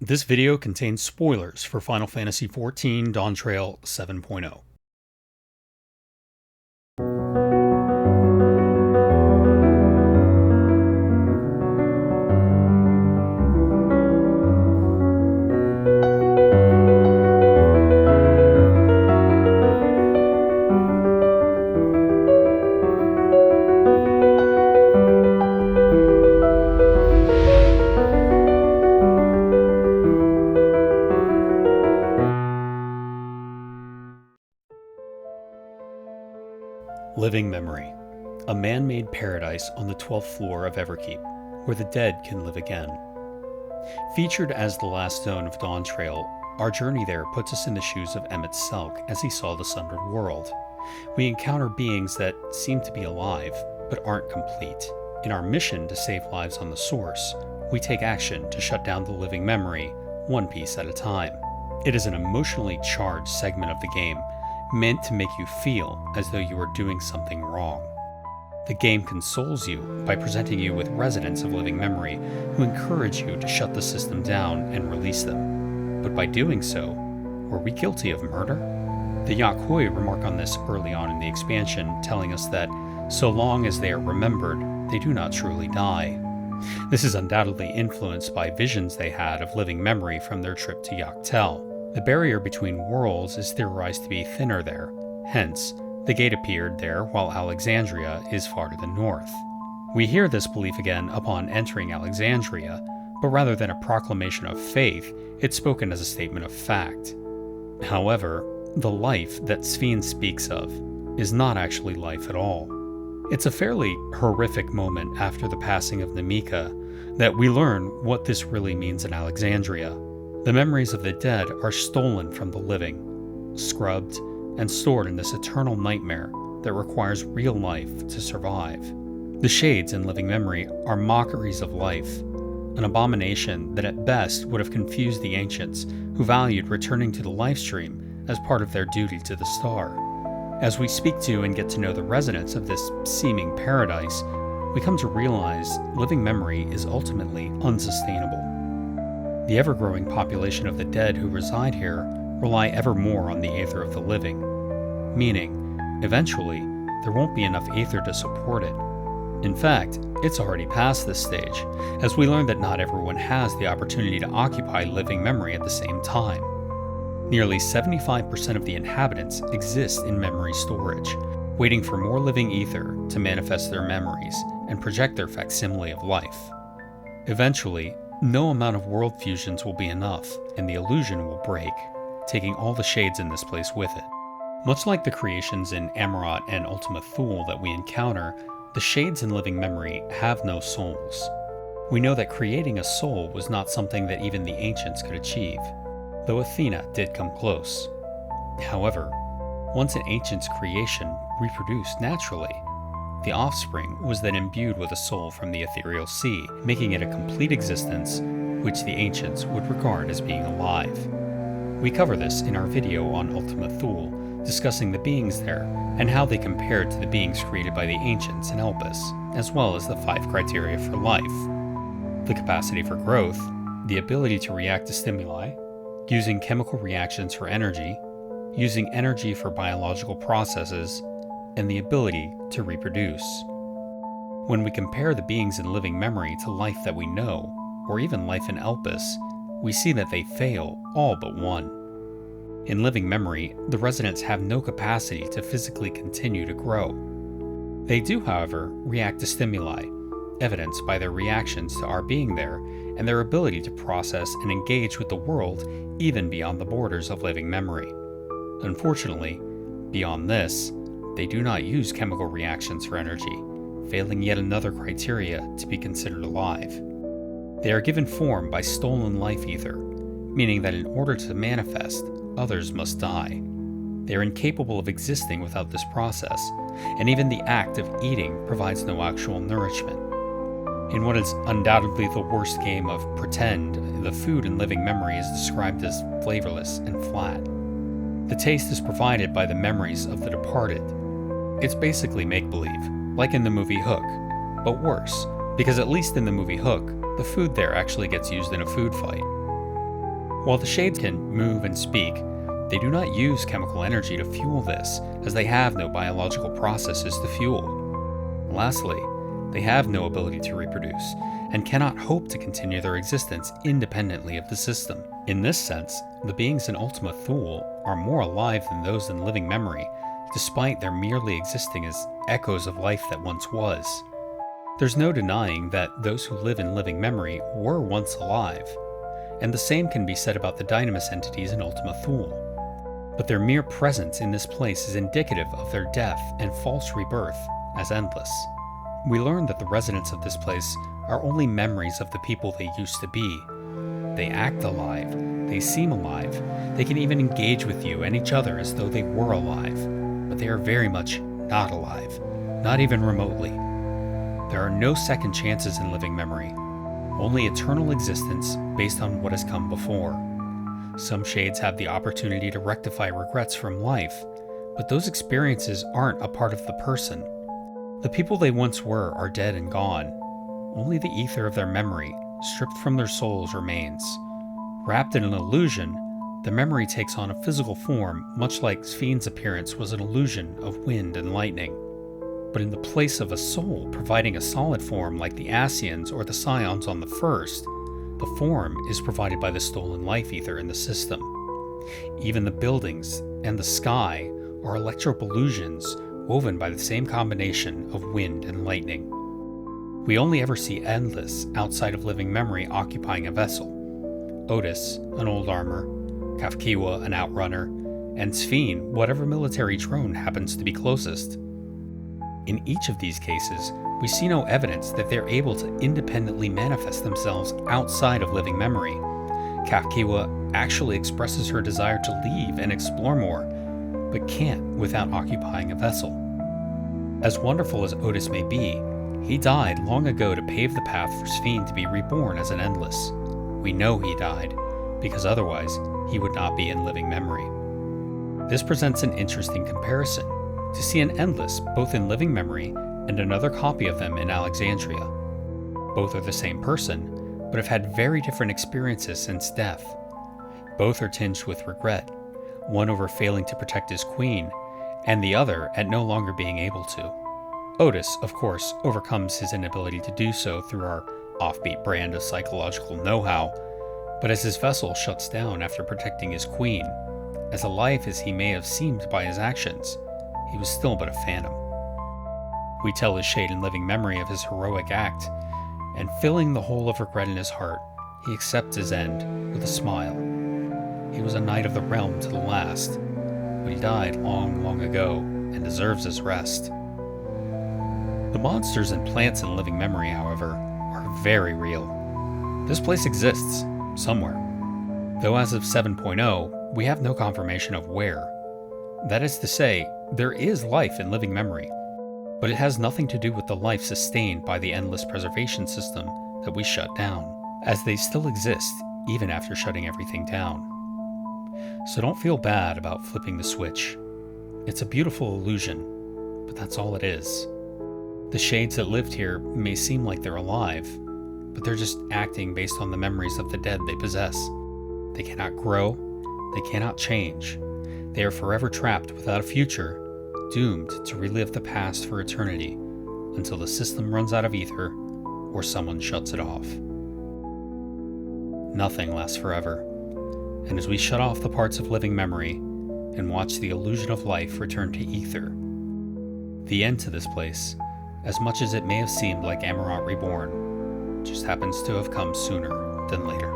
This video contains spoilers for Final Fantasy XIV Dawntrail 7.0. Living Memory, a man-made paradise on the 12th floor of Everkeep, where the dead can live again. Featured as the last zone of Dawntrail, our journey there puts us in the shoes of Emmett Selk as he saw the Sundered World. We encounter beings that seem to be alive, but aren't complete. In our mission to save lives on the Source, we take action to shut down the living memory, one piece at a time. It is an emotionally charged segment of the game, meant to make you feel as though you are doing something wrong. The game consoles you by presenting you with residents of living memory who encourage you to shut the system down and release them. But by doing so, were we guilty of murder? The Yakuoi remark on this early on in the expansion, telling us that so long as they are remembered, they do not truly die. This is undoubtedly influenced by visions they had of living memory from their trip to Yoctel. The barrier between worlds is theorized to be thinner there, hence, the gate appeared there while Alexandria is far to the north. We hear this belief again upon entering Alexandria, but rather than a proclamation of faith, it's spoken as a statement of fact. However, the life that Sphene speaks of is not actually life at all. It's a fairly horrific moment after the passing of Namika that we learn what this really means in Alexandria. The memories of the dead are stolen from the living, scrubbed, and stored in this eternal nightmare that requires real life to survive. The shades in living memory are mockeries of life, an abomination that at best would have confused the ancients who valued returning to the lifestream as part of their duty to the star. As we speak to and get to know the residents of this seeming paradise, we come to realize living memory is ultimately unsustainable. The ever-growing population of the dead who reside here rely ever more on the aether of the living, meaning, eventually, there won't be enough aether to support it. In fact, it's already past this stage, as we learn that not everyone has the opportunity to occupy living memory at the same time. Nearly 75% of the inhabitants exist in memory storage, waiting for more living ether to manifest their memories and project their facsimile of life. Eventually, no amount of world fusions will be enough, and the illusion will break, taking all the shades in this place with it. Much like the creations in Amarot and Ultima Thule that we encounter, the shades in living memory have no souls. We know that creating a soul was not something that even the ancients could achieve, though Athena did come close. However, once an ancient's creation reproduced naturally, the offspring was then imbued with a soul from the ethereal sea, making it a complete existence, which the ancients would regard as being alive. We cover this in our video on Ultima Thule, discussing the beings there and how they compared to the beings created by the ancients in Elpis, as well as the 5 criteria for life: the capacity for growth, the ability to react to stimuli, using chemical reactions for energy, using energy for biological processes, and the ability to reproduce. When we compare the beings in living memory to life that we know, or even life in Elpis, we see that they fail all but one. In living memory, the residents have no capacity to physically continue to grow. They do, however, react to stimuli, evidenced by their reactions to our being there and their ability to process and engage with the world even beyond the borders of living memory. Unfortunately, beyond this, they do not use chemical reactions for energy, failing yet another criteria to be considered alive. They are given form by stolen life ether, meaning that in order to manifest, others must die. They are incapable of existing without this process, and even the act of eating provides no actual nourishment. In what is undoubtedly the worst game of pretend, the food in living memory is described as flavorless and flat. The taste is provided by the memories of the departed. It's basically make-believe, like in the movie Hook, but worse, because at least in the movie Hook, the food there actually gets used in a food fight. While the shades can move and speak, they do not use chemical energy to fuel this, as they have no biological processes to fuel. Lastly, they have no ability to reproduce, and cannot hope to continue their existence independently of the system. In this sense, the beings in Ultima Thule are more alive than those in living memory, despite their merely existing as echoes of life that once was. There's no denying that those who live in living memory were once alive, and the same can be said about the dynamis entities in Ultima Thule. But their mere presence in this place is indicative of their death and false rebirth as endless. We learn that the residents of this place are only memories of the people they used to be. They act alive, they seem alive, they can even engage with you and each other as though they were alive, but they are very much not alive, not even remotely. There are no second chances in living memory, only eternal existence based on what has come before. Some shades have the opportunity to rectify regrets from life, but those experiences aren't a part of the person. The people they once were are dead and gone. Only the ether of their memory, stripped from their souls, remains. Wrapped in an illusion, the memory takes on a physical form, much like Sphne's appearance was an illusion of wind and lightning. But in the place of a soul providing a solid form like the Ascians or the Scions on the first, the form is provided by the stolen life ether in the system. Even the buildings and the sky are electro-illusions woven by the same combination of wind and lightning. We only ever see Endless outside of living memory occupying a vessel. Otis, an old armor, Kafkiwa, an outrunner, and Sphene, whatever military drone happens to be closest. In each of these cases, we see no evidence that they're able to independently manifest themselves outside of living memory. Kafkiwa actually expresses her desire to leave and explore more, but can't without occupying a vessel. As wonderful as Otis may be, he died long ago to pave the path for Sphene to be reborn as an Endless. We know he died, because otherwise he would not be in living memory. This presents an interesting comparison, to see an Endless both in living memory and another copy of them in Alexandria. Both are the same person, but have had very different experiences since death. Both are tinged with regret, one over failing to protect his queen, and the other at no longer being able to. Otis, of course, overcomes his inability to do so through our offbeat brand of psychological know-how, but as his vessel shuts down after protecting his queen, as alive as he may have seemed by his actions, he was still but a phantom. We tell his shade in living memory of his heroic act, and filling the hole of regret in his heart, he accepts his end with a smile. He was a knight of the realm to the last, but he died long, long ago and deserves his rest. The monsters and plants in living memory, however, are very real. This place exists, somewhere, though as of 7.0, we have no confirmation of where. That is to say, there is life in living memory, but it has nothing to do with the life sustained by the endless preservation system that we shut down, as they still exist even after shutting everything down. So don't feel bad about flipping the switch. It's a beautiful illusion, but that's all it is. The shades that lived here may seem like they're alive, but they're just acting based on the memories of the dead they possess. They cannot grow, they cannot change. They are forever trapped without a future, doomed to relive the past for eternity, until the system runs out of ether or someone shuts it off. Nothing lasts forever, and as we shut off the parts of living memory and watch the illusion of life return to ether, the end to this place, as much as it may have seemed like Amaranth Reborn, just happens to have come sooner than later.